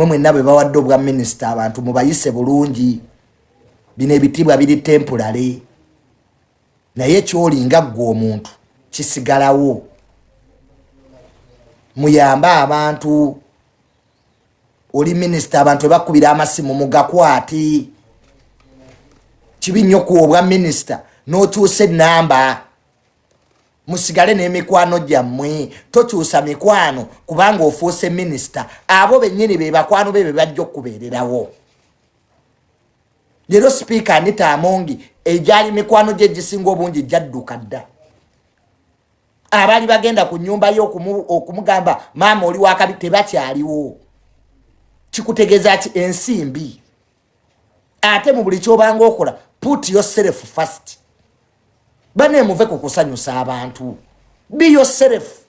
mwe nabe bawadde obwa minister abantu mubayise bulungi bino ebitibwa biri temporary naye kyolinga gwe omuntu kisigalawo muyamba abantu oli minister abantu bakubira amasimu mugakwati kibinyo ku obwa minister nokyuse namba musigale n'emikwano gyammwe tokyusa mikwano kubanga ofuuse minister abo bennyini be bakwano be bajja okubeererawo leero speaker Anita Amongi ejali mikwano gye gisinga obungi jadduka dda abali bagenda ku nyumba yo okumugamba maama oli wakabi tebakyaliwo kikutegeeza ki ensimbi ate mu buli kyobanga okola put yourself first bane muve ku kusanyusa abantu be yourself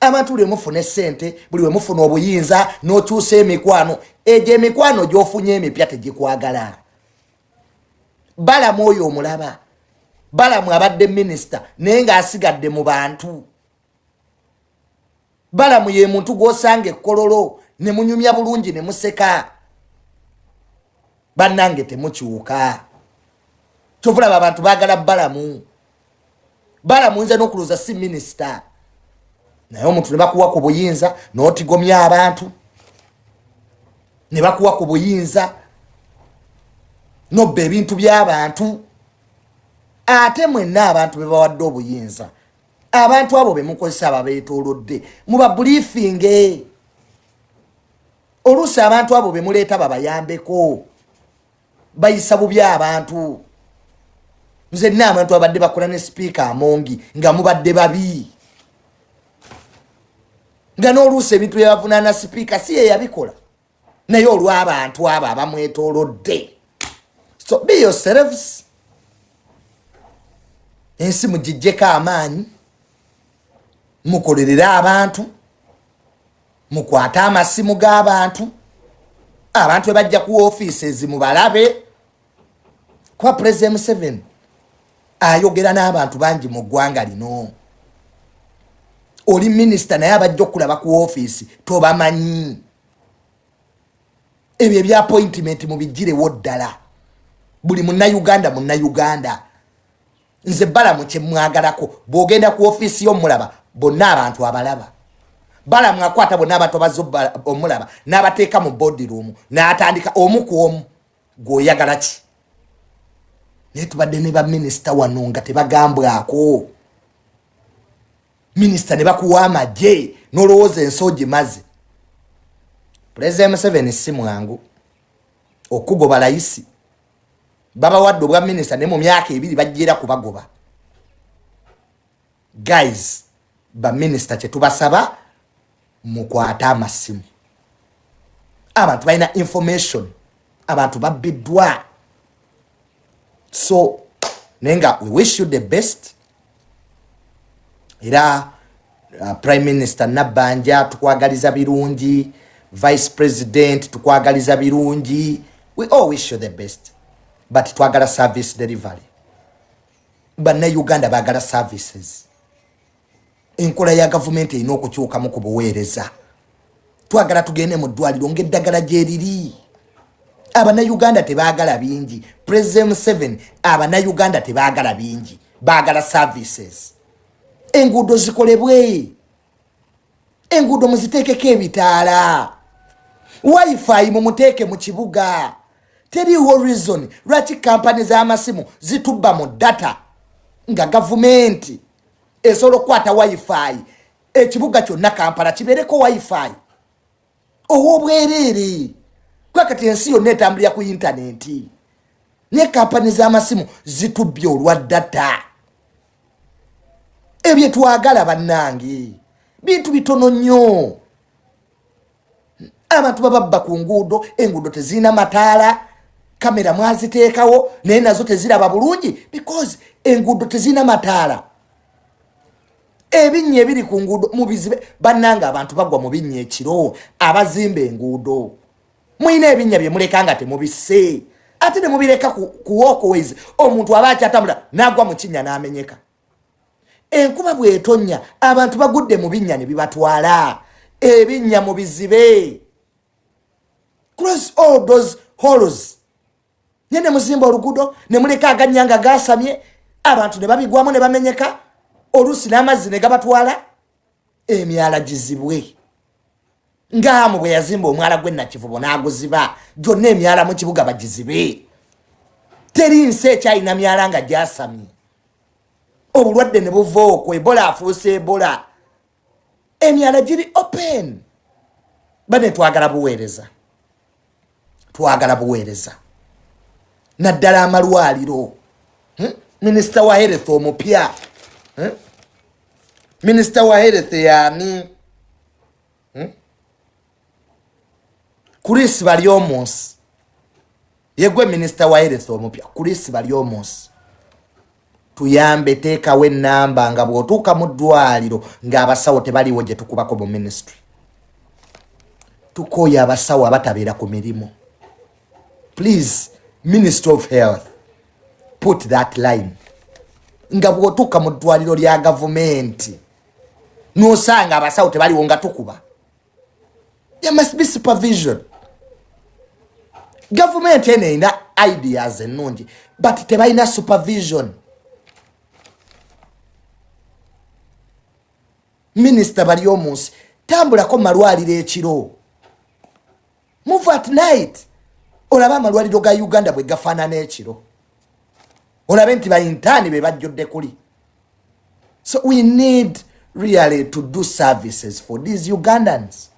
abantu le mufune sente buli we mufuna obuyinza n'okyusa emikwano eje emikwano gy'ofunye emipya tegikwagala bala mwoyo omulaba bala mwabadde minister naye ng'asigadde mu bantu bala muye muntu gw'osanga ekkololo ne munyumya bulungi ne museka bannange temukyuka kyovulaba abantu baagala balamu nze n'okuluza si minister naye omuntu ne bakuwa ku buyinza n'otigomya abantu ne bakuwa ku buyinza nobba ebintu by'abantu ate mwenna abantu be bawadde obuyinza abantu abo be mukozesa ababeetoolodde muba briefinge oluusi abantu abo be muleeta babayambeko bayisa bubi abantu nze nina abantu abadde bakola ne speaker Amongi nga mubadde babi nga n'oluusi ebintu bye bavunaana speaker si ye yabikola naye olw'abantu abo abamwetoolodde so be yourselves ensi mugijjeko amaanyi mukolerera abantu mukwata amasimu g'abantu abantu bajja ku offices mubalabe kwa President Museveni ayogera n'abantu bangi mu ggwanga lino oli minister naye abajja okulaba ku office tobamanyi ebyo ebya appointment mubigirewo ddala buli munnayuganda nze bala mu kye mwagalako bw'ogenda ku office y'omulaba bonna abantu abalaba bala mwakwata bonna abantu abaza omulaba n'abateeka mu boardroom n'atandika omu ku omu gw'oyagala ki naye tubadde ne baminister wano nga tebagambwako minister ne bakuwa amagye n'olowooza ensogi maze President Museveni si mwangu okugoba layisi babawadde obwa minister ne mu myaka 2 bajjira kubagoba guys ba minister kye tubasaba mukwata amasimu abantu balina information abantu babbiddwa so nenga we wish you the best era prime minister Nabanja tukwagaliza birungi vice president tukwagaliza birungi we all wish you the best but twagala service delivery banna Uganda bagala services enkola ya government ino okukyuka mu kubuweereza twagala tugende mu ddwaliro ng'eddagala gye liri abana Uganda tebaagala bingi President Museveni abana Uganda tebaagala bingi baagala services enguudo zikolebwe enguudo muziteekeko ebitaala wifi mumuteeke mu kibuga teriiwo reason lwaki kampani z'amasimu zitubba mu data nga gavumenti esobola okukwata wifi ekibuga kyonna Kampala kibeereko wifi ow'obwereere kwakati ensi yonna etambulira ku intaneti ne kampani z'amasimu zitubbye olwa data ebyo twagala bannange bintu bitono nnyo abantu bababba ku nguudo enguudo tezirina mataala kamera mwaziteekawo naye nazo teziraba bulungi because enguudo tezirina mataala ebinnya ebiri ku nguudo mubizibe bannange abantu bagwa mu binnya ekiro abazimba enguudo muyina ebinnya bye muleka nga temubisse ate ne mubireka ku walkways omuntu aba akyatambula n'agwa mu kinnya n'amenyeka enkuba bw'etonnya abantu bagudde mu binnya ne bibatwala ebinnya mu bizibe. Cross all those holes. Nyene muzimba oluguudo ne muleka aganyanga gasamye abantu ne babigwamu ne bamenyeka olusi n'amazzi ne gabatwala emyala gizibwe. Ngamu bwe yazimba omwala gwe Nakivubo n'aguziba gyonna emyala mu kibuga bagizibe. Teri nsi ekyalina myala nga gyasamye. Obulwadde ne buva okwo, Ebola afuuse Ebola. Emyala giri open. Bane twagala buweereza. Twagala buweereza. Naddala amalwaliro. Minister wa health omupya. Minister wa health yani. Chris Baryomunsi. Yegwe minister wa health omupya. Chris Baryomunsi. Tuyambe teekawo ennamba nga bw'otuuka mu ddwaliro ng'abasawo tebaliwo gye tukubako mu ministry. Tukooya abasawo abatabeera ku mirimu. Please, Minister of Health, put that line. Nga bw'otuuka mu ddwaliro lya gavumenti n'osanga abasawo tebaliwo nga tukuba. There must be supervision. Government ene ina ideas ennungi, but tebalina supervision. Minister Baryomunsi, tambulako malwaliro ekiro. Move at night. Olaba amalwaliro ga Uganda bwe gafaanana ekiro. Olabe nti bayintaani be bajjodde kuli. So we need really to do services for these Ugandans.